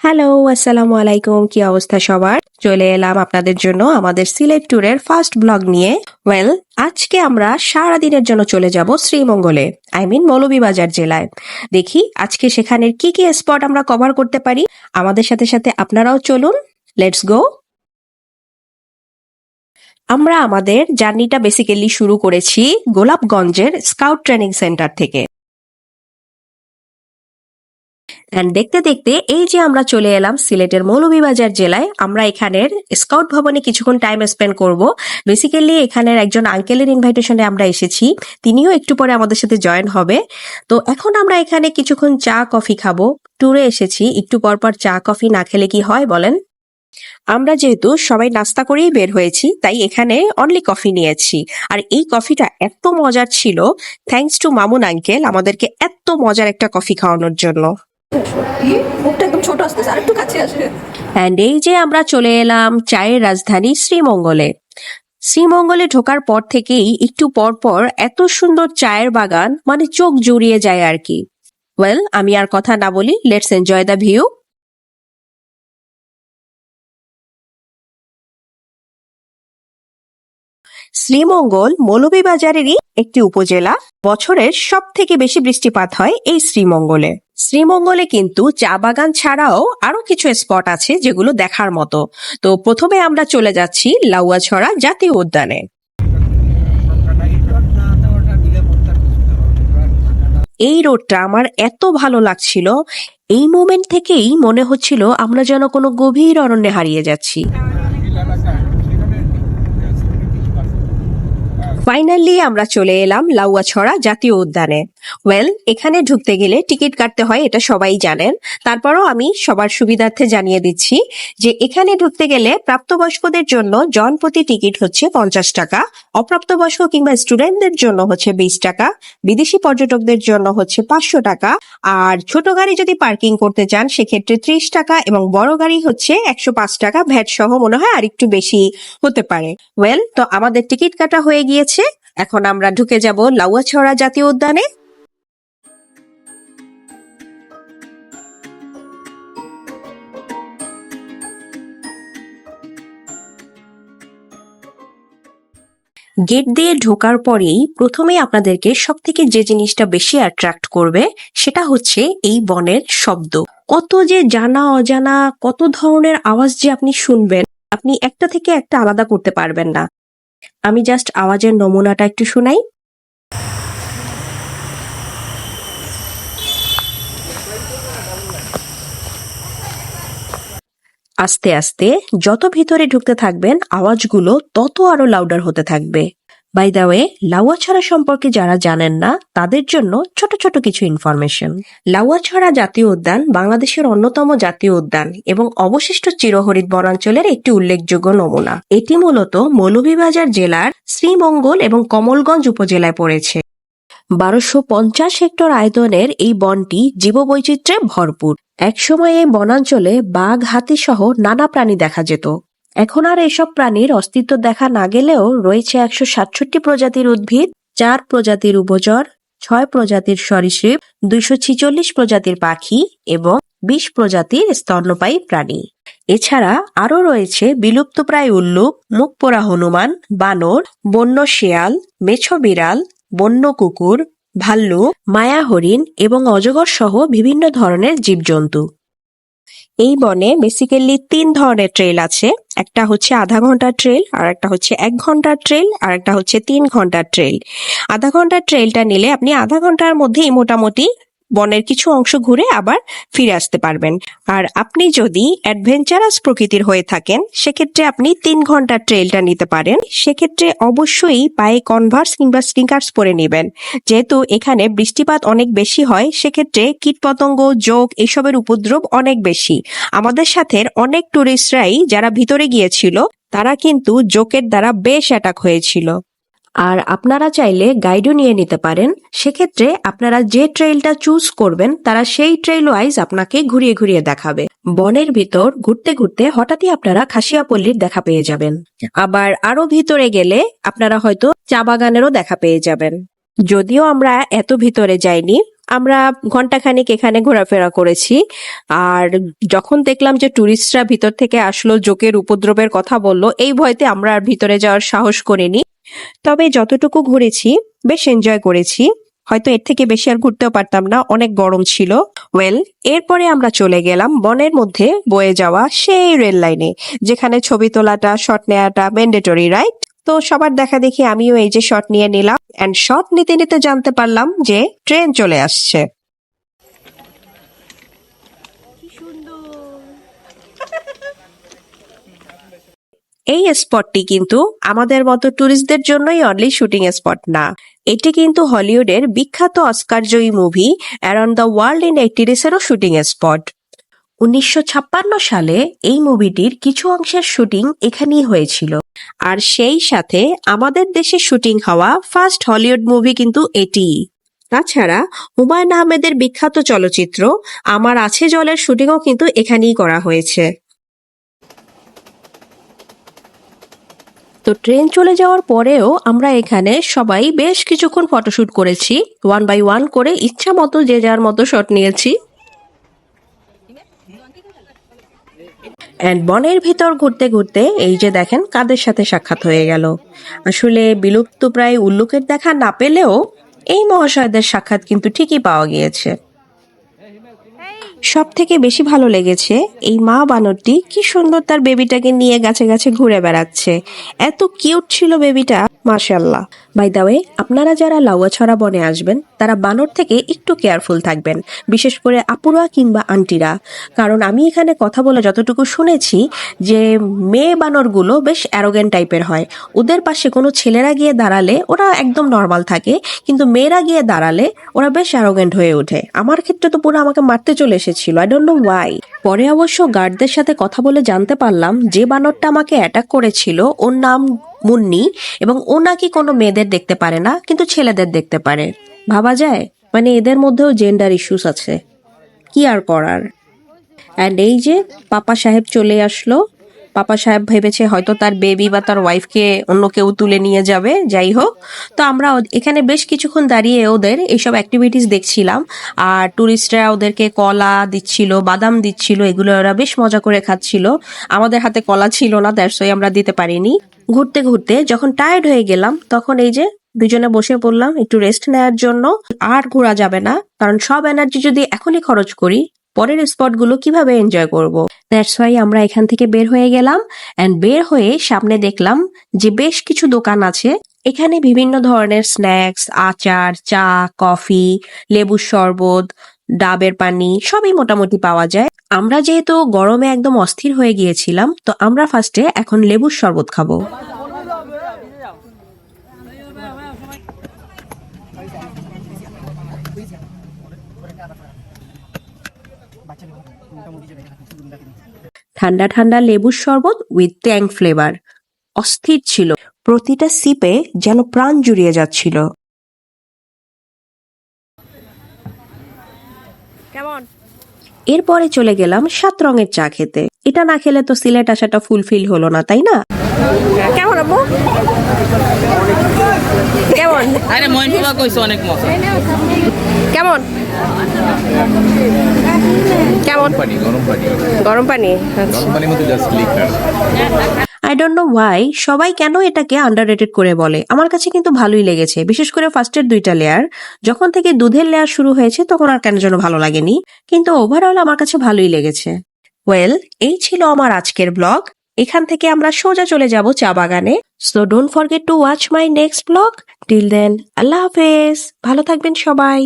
Hello, আসসালামু আলাইকুম। কি অবস্থা সবার? চলে এলাম আপনাদের জন্য আমাদের সিলেট ট্যুরের ফার্স্ট ব্লগ নিয়ে। আজকে আমরা সারাদিনের জন্য চলে যাব শ্রীমঙ্গলে, মৌলভীবাজার জেলায়। দেখি আজকে সেখানের কি কি স্পট আমরা কভার করতে পারি। আমাদের সাথে সাথে আপনারাও চলুন, লেটস গো। আমরা আমাদের জার্নিটা বেসিক্যালি শুরু করেছি গোলাপগঞ্জের স্কাউট ট্রেনিং সেন্টার থেকে। দেখতে দেখতে এই যে আমরা চলে এলাম সিলেটের মৌলভীবাজার জেলায়। আমরা এখানের স্কাউট ভবনে কিছুক্ষণ টাইম স্পেন্ড করব। বেসিক্যালি এখানের একজন আঙ্কেলের ইনভাইটেশনে আমরা এসেছি, তিনিও একটু পরে আমাদের সাথে জয়েন হবে। তো এখন আমরা এখানে কিছুক্ষণ চা কফি খাবো। ট্যুরে এসেছি, একটু পরপর চা কফি না খেলে কি হয় বলেন? আমরা যেহেতু সবাই নাস্তা করেই বের হয়েছি, তাই এখানে অনলি কফি নিয়েছি। আর এই কফিটা এত মজার ছিল, থ্যাঙ্কস টু মামুন আঙ্কেল আমাদেরকে এত মজার একটা কফি খাওয়ানোর জন্য। এই যে আমরা চলে এলাম চায়ের রাজধানী শ্রীমঙ্গলে। শ্রীমঙ্গলে ঢোকার পর থেকেই একটু পর পর এত সুন্দর চায়ের বাগান, মানে চোখ জুড়িয়ে যায় আর কি। আমি আর কথা না বলি, let's enjoy the view. Sreemangal মৌলভীবাজারেরই একটি উপজেলা। বছরের সব থেকে বেশি বৃষ্টিপাত হয় এই শ্রীমঙ্গলে। শ্রীমঙ্গলে কিন্তু চা বাগান ছাড়াও আরো কিছু স্পট আছে যেগুলো দেখার মতো। তো প্রথমে আমরা চলে যাচ্ছি লাউয়াছড়া জাতীয় উদ্যানে। এই রোডটা আমার এত ভালো লাগছিল, এই মোমেন্ট থেকেই মনে হচ্ছিল আমরা যেন কোনো গভীর অরণ্যে হারিয়ে যাচ্ছি। ফাইনালি আমরা চলে এলাম লাউয়াছড়া জাতীয় উদ্যানে। এখানে ঢুকতে গেলে টিকিট কাটতে হয়, এটা সবাই জানেন। তারপরও আমি সবার সুবিধার্থে জানিয়ে দিচ্ছি যে এখানে ঢুকতে গেলে প্রাপ্তবয়স্কদের জন্য জনপ্রতি টিকিট হচ্ছে 50 টাকা, অপ্রাপ্তবয়স্ক কিংবা স্টুডেন্টদের জন্য হচ্ছে 20 টাকা, বিদেশি পর্যটকদের জন্য হচ্ছে 500 টাকা, আর ছোট গাড়ি যদি পার্কিং করতে চান সেক্ষেত্রে 30 টাকা, এবং বড় গাড়ি হচ্ছে 105 টাকা, ভ্যাট সহ মনে হয় আর একটু বেশি হতে পারে। তো আমাদের টিকিট কাটা হয়ে গিয়েছে, এখন আমরা ঢুকে যাব লাউয়াছড়া জাতীয় উদ্যানে। গেট দিয়ে ঢোকার পরেই প্রথমেই আপনাদেরকে সব থেকে যে জিনিসটা বেশি অ্যাট্রাক্ট করবে সেটা হচ্ছে এই বনের শব্দ। কত যে জানা অজানা, কত ধরনের আওয়াজ যে আপনি শুনবেন, আপনি একটা থেকে একটা আলাদা করতে পারবেন না। আমি জাস্ট আওয়াজের নমুনাটা একটু শোনাই। আস্তে আস্তে যত ভিতরে ঢুকতে থাকবেন আওয়াজগুলো তত আরো লাউডার হতে থাকবে। বাই দ্য ওয়ে, লাউয়াছড়া সম্পর্কে যারা জানেন না তাদের জন্য ছোট ছোট কিছু ইনফরমেশন। লাউয়াছড়া জাতীয় উদ্যান বাংলাদেশের অন্যতম জাতীয় উদ্যান এবং অবশিষ্ট চিরহরিৎ বনাঞ্চলের একটি উল্লেখযোগ্য নমুনা। এটি মূলত মৌলভীবাজার জেলার শ্রীমঙ্গল এবং কমলগঞ্জ উপজেলায় পড়েছে। 1250 হেক্টর আয়তনের এই বনটি জীববৈচিত্র্যে ভরপুর। একসময় এই বনাঞ্চলে বাঘ, হাতি সহ নানা প্রাণী দেখা যেত। এখন আর এসব প্রাণীর অস্তিত্ব দেখা না গেলেও রয়েছে 167 প্রজাতির উদ্ভিদ, 4 প্রজাতির উভচর, 6 প্রজাতির সরীসৃপ, 246 প্রজাতির পাখি এবং 20 প্রজাতির স্তন্যপায়ী প্রাণী। এছাড়া আরও রয়েছে বিলুপ্তপ্রায় উল্লুক, মুখপোড়া হনুমান, বানর, বন্য শেয়াল, মেছো বিড়াল, বন্য কুকুর, ভাল্লুক, মায়া হরিণ এবং অজগর সহ বিভিন্ন ধরনের জীবজন্তু। এই বনে বেসিক্যালি 3 ধরনের ট্রেল আছে। একটা হচ্ছে আধা ঘন্টার ট্রেল, আর একটা হচ্ছে 1 ঘন্টার ট্রেল, আর একটা হচ্ছে 3 ঘন্টার ট্রেল। আধা ঘন্টার ট্রেলটা নিলে আপনি আধা ঘন্টার মধ্যেই মোটামুটি বনের কিছু অংশ ঘুরে আবার ফিরে আসতে পারবেন। আর আপনি যদি অ্যাডভেঞ্চারাস প্রকৃতির হয়ে থাকেন সেক্ষেত্রে আপনি 3 ঘন্টার ট্রেলটা নিতে পারেন। সেক্ষেত্রে অবশ্যই পায়ে কনভার্স কিংবা স্নিকার্স পরে নেবেন, যেহেতু এখানে বৃষ্টিপাত অনেক বেশি হয়। সেক্ষেত্রে কীটপতঙ্গ, জোঁক এসবের উপদ্রব অনেক বেশি। আমাদের সাথে অনেক টুরিস্টরাই যারা ভিতরে গিয়েছিল তারা কিন্তু জোঁকের দ্বারা বেশ অ্যাটাক হয়েছিল। আর আপনারা চাইলে গাইডও নিয়ে নিতে পারেন। সেক্ষেত্রে আপনারা যে ট্রেইলটা চুজ করবেন তারা সেই ট্রেইল ওয়াইজ আপনাকে ঘুরিয়ে ঘুরিয়ে দেখাবে। বনের ভিতর ঘুরতে ঘুরতে হঠাৎই আপনারা খাসিয়াপল্লীর দেখা পেয়ে যাবেন। আবার আরো ভিতরে গেলে আপনারা হয়তো চা বাগানেরও দেখা পেয়ে যাবেন। যদিও আমরা এত ভিতরে যাইনি, আমরা ঘন্টাখানেক এখানে ঘোরাফেরা করেছি। আর যখন দেখলাম যে টুরিস্টরা ভিতর থেকে আসলো, জোকের উপদ্রবের কথা বলল, এই ভয়তে আমরা আর ভিতরে যাওয়ার সাহস করিনি। তবে যতটুকু ঘুরেছি বেশ এনজয় করেছি। হয়তো এর থেকে বেশি আর ঘুরতেও পারতাম না, অনেক গরম ছিল। এরপরে আমরা চলে গেলাম বনের মধ্যে বয়ে যাওয়া সেই রেল লাইনে, যেখানে ছবি তোলাটা, শট নেওয়াটা ম্যান্ডেটরি, রাইট? তো সবার দেখা দেখি আমিও এই যে শট নিয়ে নিলাম, এন্ড শট নিতে নিতে জানতে পারলাম যে ট্রেন চলে আসছে। এই স্পটটি কিন্তু আমাদের মতো ট্যুরিস্টদের জন্যই অনলি শুটিং স্পট না, এটি কিন্তু হলিউডের বিখ্যাত অস্কারজয়ী movie around the world in 80 ডেজেরও শুটিং স্পট। 1956 সালে এই মুভিটির কিছু অংশের শুটিং এখানেই হয়েছিল। আর সেই সাথে আমাদের দেশে শুটিং হওয়া ফার্স্ট হলিউড মুভি কিন্তু এটিই। তাছাড়া হুমায়ুন আহমেদের বিখ্যাত চলচ্চিত্র আমার আছে জলের শুটিংও কিন্তু এখানেই করা হয়েছে। তো ট্রেন চলে যাওয়ার পরেও আমরা এখানে সবাই বেশ কিছুক্ষণ ফটোশুট করেছি, 1 বাই 1 করে ইচ্ছা মতো যে যার মতো শট নিয়েছি। এন্ড বনের ভিতর ঘুরতে ঘুরতে এই যে দেখেন কাদের সাথে সাক্ষাৎ হয়ে গেল। আসলে বিলুপ্ত প্রায় উল্লুকের দেখা না পেলেও এই মহাশয়দের সাক্ষাৎ কিন্তু ঠিকই পাওয়া গিয়েছে। সব থেকে বেশি ভালো লেগেছে এই মা বানরটি কি সুন্দর তার বেবিটাকে নিয়ে গাছে গাছে ঘুরে বেড়াচ্ছে। এত কিউট ছিল বেবিটা, মাশাআল্লাহ। বাই দ্য ওয়ে, আপনারা যারা লাউয়াছড়া বনে আসবেন তারা বানর থেকে একটু কেয়ারফুল থাকবেন, বিশেষ করে আপুরা কিংবা আন্টিরা। কারণ আমি এখানে কথা বলে যতটুকু শুনেছি যে মেয়ে বানরগুলো বেশ অ্যারোগেন্ট টাইপের হয়। ওদের পাশে কোনো ছেলেরা গিয়ে দাঁড়ালে ওরা একদম নর্মাল থাকে, কিন্তু মেয়েরা গিয়ে দাঁড়ালে ওরা বেশ অ্যারোগেন্ট হয়ে ওঠে। আমার ক্ষেত্রে তো পুরো আমাকে মারতে চলে এসেছিল, আই ডোন্ট নো ওয়াই। পরে অবশ্য গার্ডদের সাথে কথা বলে জানতে পারলাম যে বানরটা আমাকে অ্যাটাক করেছিল ওর নাম মুন্নি, এবং ও নাকি কোনো মেয়েদের দেখতে পারে না, কিন্তু ছেলেদের দেখতে পারে। ভাবা যায়, মানে এদের মধ্যেও জেন্ডার ইস্যুস আছে, কি আর করার। অ্যান্ড এই যে পাপা সাহেব চলে আসলো। পাপা সাহেব ভেবেছে হয়তো তার বেবি বা তার ওয়াইফকে অন্য কেউ তুলে নিয়ে যাবে, যাই হোক। তো আমরা এখানে বেশ কিছুক্ষণ দাঁড়িয়ে ওদের এইসব অ্যাক্টিভিটিস দেখছিলাম। আর টুরিস্টরা ওদেরকে কলা দিচ্ছিল, বাদাম দিচ্ছিল, এগুলো ওরা বেশ মজা করে খাচ্ছিল। আমাদের হাতে কলা ছিল না, দ্যাটস ওয়াই আমরা দিতে পারিনি। ঘুরতে ঘুরতে যখন টায়ার্ড হয়ে গেলাম তখন এই যে দুজনে বসে পড়লাম একটু রেস্ট নেওয়ার জন্য। আর ঘোরা যাবে না, কারণ সব এনার্জি যদি এখনই খরচ করি পরের স্পটগুলো কিভাবে এনজয় করব। দ্যাটস ওয়াই আমরা এখান থেকে বের হয়ে গেলাম। এন্ড বের হয়ে সামনে দেখলাম যে বেশ কিছু দোকান আছে। এখানে বিভিন্ন ধরনের স্ন্যাক্স, আচার, চা, কফি, লেবুর শরবত, ডাবের পানি সবই মোটামুটি পাওয়া যায়। আমরা যেহেতু গরমে একদম অস্থির হয়ে গিয়েছিলাম, তো আমরা ফার্স্টে এখন লেবুর শরবত খাবো। ঠান্ডা ঠান্ডা লেবুর শরবত উইথ ট্যাং ফ্লেভার, অস্থির ছিল। প্রতিটা সিপে যেন প্রাণ জুড়িয়ে যাচ্ছিল। কেমন? এরপরে চলে গেলাম 7 রঙের চা খেতে। এটা না খেলে তো সিলেট আসাটা ফুলফিল হলো না, তাই না? কেমন আপু? কেমন? আরে মইনফুলা কইছো অনেক মজা। কেমন? কেমন? গরম পানি। আই ডোন্ট নো ওয়াই সবাই কেন এটাকে আন্ডাররেটেড করে বলে। আমার কাছে কিন্তু ভালোই লেগেছে, বিশেষ করে ফার্স্টের 2টা লেয়ার। যখন থেকে দুধের লেয়ার শুরু হয়েছে তখন আর কেন যেন ভালো লাগেনি, কিন্তু ওভারঅল আমার কাছে ভালোই লেগেছে। এই ছিল আমার আজকের ব্লগ। এখান থেকে আমরা সোজা চলে যাব চা বাগানে। So don't forget to watch my next blog. Till then, আল্লাহ হাফেজ, ভালো থাকবেন সবাই।